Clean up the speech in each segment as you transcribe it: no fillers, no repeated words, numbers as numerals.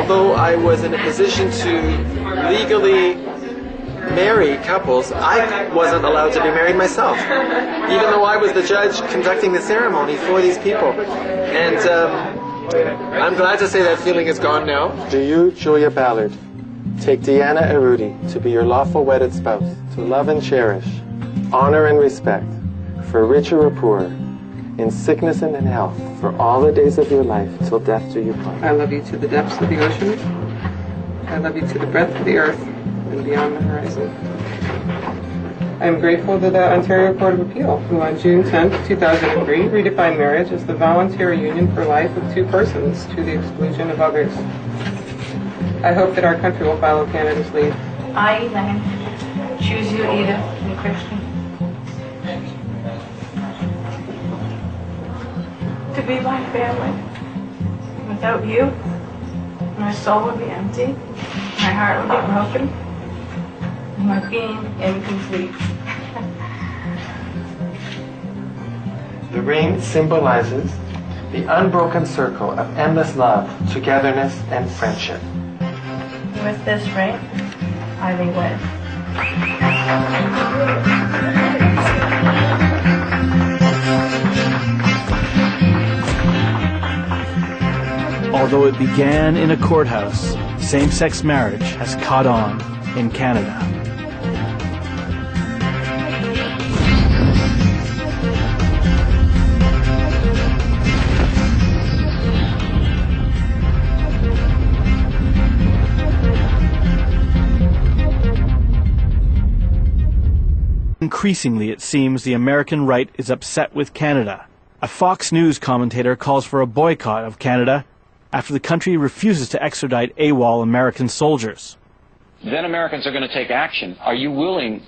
although I was in a position to legally marry couples, I wasn't allowed to be married myself, even though I was the judge conducting the ceremony for these people. And I'm glad to say that feeling is gone now. Do you, Julia Ballard, take Deanna Arudi to be your lawful wedded spouse, to love and cherish, honor and respect, for richer or poorer, in sickness and in health, for all the days of your life, till death do you part? I love you to the depths of the ocean. I love you to the breadth of the earth and beyond the horizon. I am grateful to the Ontario Court of Appeal, who on June 10, 2003, redefined marriage as the voluntary union for life of two persons to the exclusion of others. I hope that our country will follow Canada's lead. I, Elaine, choose you, Edith and Christian, to be my family. Without you, my soul would be empty, my heart would be broken, and my being incomplete. The ring symbolizes the unbroken circle of endless love, togetherness, and friendship. With this ring, I be wed. Although it began in a courthouse, same-sex marriage has caught on in Canada. Increasingly, it seems the American right is upset with Canada. A Fox News commentator calls for a boycott of Canada after the country refuses to extradite AWOL American soldiers. Then Americans are going to take action. Are you willing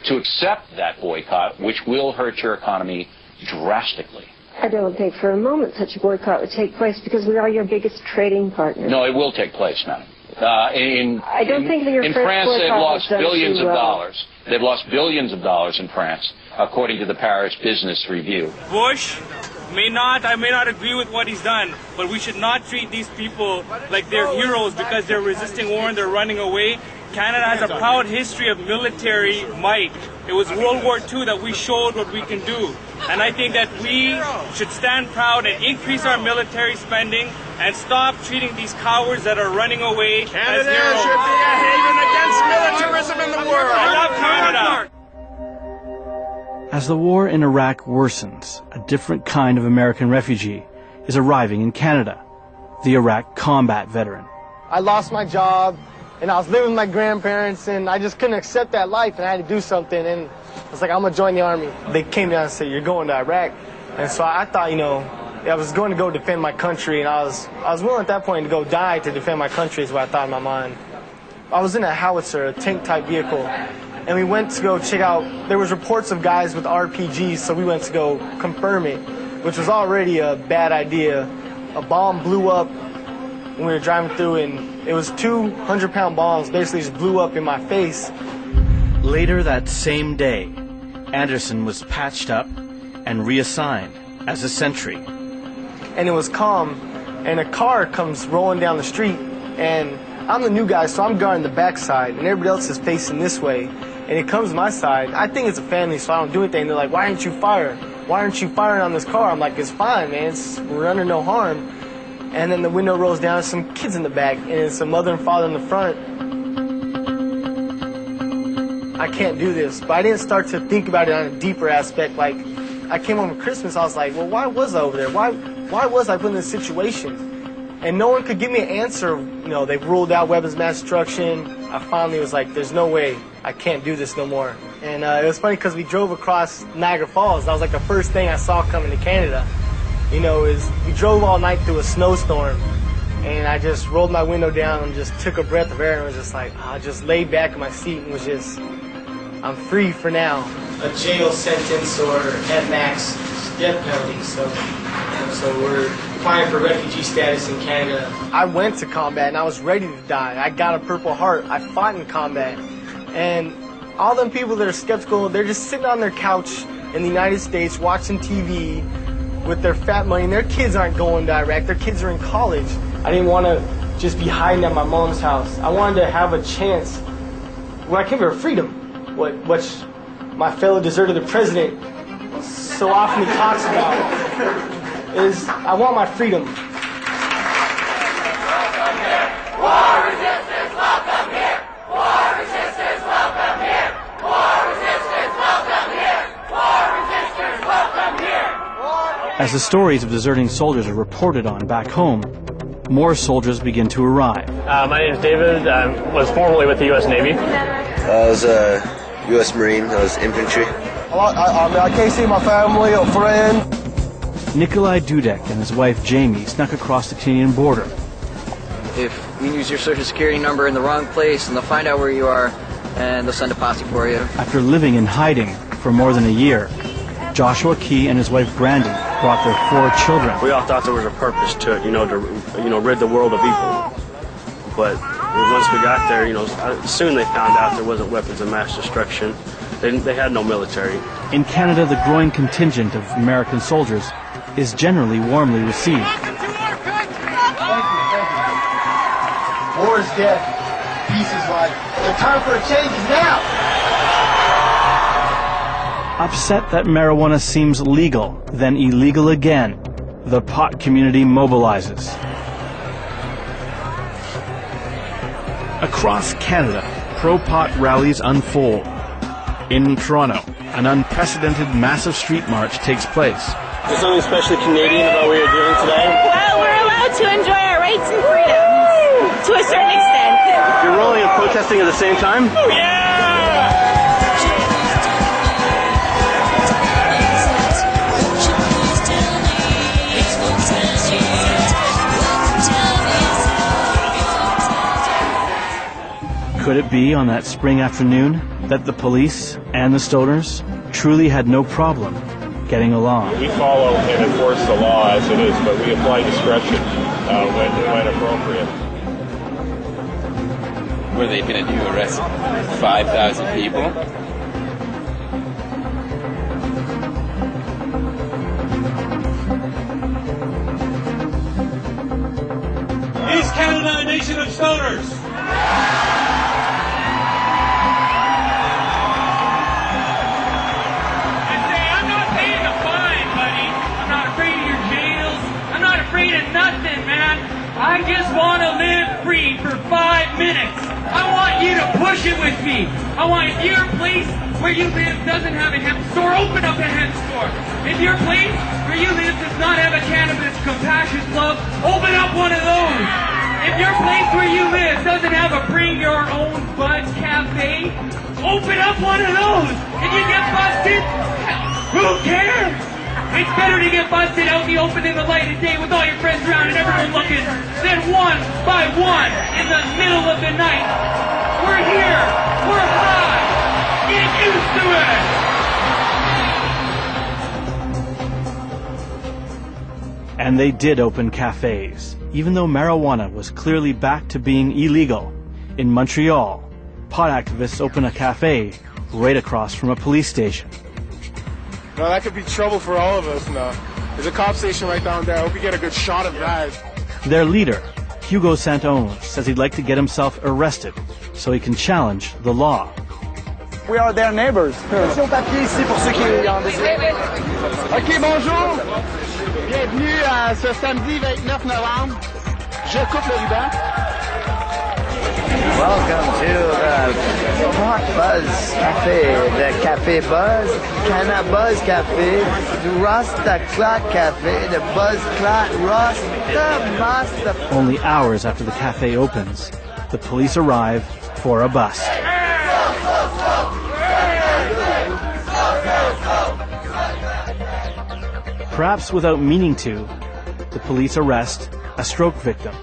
to accept that boycott, which will hurt your economy drastically? I don't think for a moment such a boycott would take place because we are your biggest trading partner. No, it will take place, madam. I don't think that your in first France, they've lost boycott was billions done of too dollars. They've lost billions of dollars in France, according to the Paris Business Review. Bush I may not agree with what he's done, but we should not treat these people like they're heroes because they're resisting war and they're running away. Canada has a proud history of military might. It was World War II that we showed what we can do. And I think that we should stand proud and increase our military spending and stop treating these cowards that are running away as heroes. Should be a haven against militarism in the world. I love Canada. As the war in Iraq worsens, a different kind of American refugee is arriving in Canada, the Iraq combat veteran. I lost my job, and I was living with my grandparents, and I just couldn't accept that life, and I had to do something, and I was like, I'm going to join the Army. They came down and said, you're going to Iraq. And so I thought, I was going to go defend my country, and I was willing at that point to go die to defend my country is what I thought in my mind. I was in a howitzer, a tank-type vehicle, and we went to go check out. There was reports of guys with RPGs, so we went to go confirm it, which was already a bad idea. A bomb blew up when we were driving through, and it was 200-pound bombs basically just blew up in my face. Later that same day, Anderson was patched up and reassigned as a sentry. And it was calm, and a car comes rolling down the street, and I'm the new guy, so I'm guarding the backside, and everybody else is facing this way. And it comes to my side. I think it's a family, so I don't do anything. They're like, why aren't you firing? Why aren't you firing on this car? I'm like, it's fine, man. We're under no harm. And then the window rolls down, some kids in the back, and it's a mother and father in the front. I can't do this. But I didn't start to think about it on a deeper aspect. Like, I came home for Christmas, I was like, well, why was I over there? Why was I put in this situation? And no one could give me an answer. They ruled out weapons of mass destruction. I finally was like, there's no way. I can't do this no more. And it was funny because we drove across Niagara Falls. That was like the first thing I saw coming to Canada. We drove all night through a snowstorm. And I just rolled my window down and just took a breath of air and was just like, I just laid back in my seat and was just, I'm free for now. A jail sentence or at max death penalty. So we're applying for refugee status in Canada. I went to combat and I was ready to die. I got a Purple Heart. I fought in combat. And all them people that are skeptical, they're just sitting on their couch in the United States watching TV with their fat money, and their kids aren't going to Iraq. Their kids are in college. I didn't want to just be hiding at my mom's house. I wanted to have a chance where I came for freedom, what my fellow deserter, the president, so often he talks about, is I want my freedom. War resistance, welcome here! War resistance, welcome here! War resistance, welcome here! War resistance, welcome here! As the stories of deserting soldiers are reported on back home, more soldiers begin to arrive. My name is David. I was formerly with the U.S. Navy. I was a U.S. Marine. I was infantry. I can't see my family or friends. Nikolai Dudek and his wife Jamie snuck across the Canadian border. If you use your social security number in the wrong place, and they'll find out where you are, and they'll send a posse for you. After living in hiding for more than a year, Joshua Key and his wife Brandon brought their 4 children. We all thought there was a purpose to it, to rid the world of evil. But once we got there, soon they found out there wasn't weapons of mass destruction. They had no military. In Canada, the growing contingent of American soldiers is generally warmly received. War is death. Peace is life. The time for a change is now. Upset that marijuana seems legal, then illegal again, the pot community mobilizes. Across Canada, pro-pot rallies unfold. In Toronto, an unprecedented massive street march takes place. There's something especially Canadian about what you're doing today? Well, we're allowed to enjoy our rights and freedoms, to a certain extent. You're rolling and protesting at the same time? Yeah! Could it be on that spring afternoon that the police and the stoners truly had no problem getting along? We follow and enforce the law as it is, but we apply discretion when appropriate. What are they going to do, arrest 5,000 people? Is Canada a nation of stoners? Nothing, man. I just want to live free for 5 minutes. I want you to push it with me. I want, if your place where you live doesn't have a hemp store, open up a hemp store. If your place where you live does not have a cannabis compassion club, open up one of those. If your place where you live doesn't have a bring your own bud cafe, open up one of those. If you get busted, who cares? It's better to get busted out in the open in the light of day with all your friends around and everyone looking than one by one in the middle of the night. We're here. We're high. Get used to it. And they did open cafes, even though marijuana was clearly back to being illegal. In Montreal, pot activists opened a cafe right across from a police station. No, that could be trouble for all of us now. There's a cop station right down there. I hope you get a good shot of that. Their leader, Hugo Saint-Onge, says he'd like to get himself arrested so he can challenge the law. We are their neighbors. Attention papier ici pour ceux qui en désirent. OK, bonjour. Bienvenue à ce samedi 29 novembre. Je coupe le ruban. Welcome to the Pot Buzz Cafe, the Cafe Buzz, Canna Buzz Cafe, the Rasta Clot Cafe, the Buzz Clot Rasta Master. Only hours after the cafe opens, the police arrive for a bust. Perhaps without meaning to, the police arrest a stroke victim.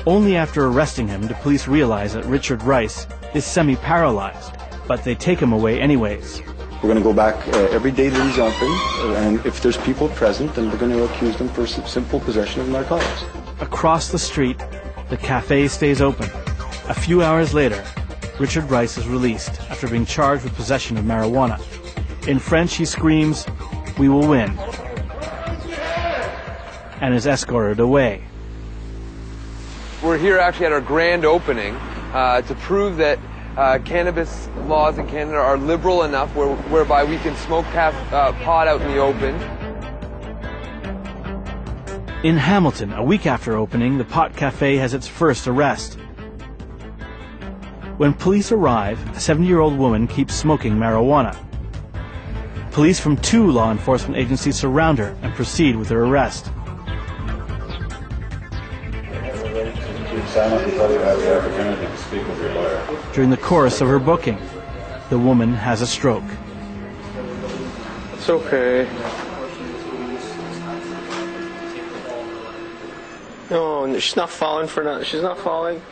Only after arresting him do police realize that Richard Rice is semi-paralyzed, but they take him away anyways. We're going to go back every day that he's open, and if there's people present, then we're going to accuse them for simple possession of narcotics. Across the street, the cafe stays open. A few hours later, Richard Rice is released after being charged with possession of marijuana. In French, he screams, "We will win," and is escorted away. We're here actually at our grand opening to prove that cannabis laws in Canada are liberal enough whereby we can smoke pot out in the open. In Hamilton, a week after opening, the Pot Cafe has its first arrest. When police arrive, a 70-year-old woman keeps smoking marijuana. Police from 2 law enforcement agencies surround her and proceed with her arrest. During the course of her booking, the woman has a stroke. It's okay. No, she's not falling for nothing. She's not falling.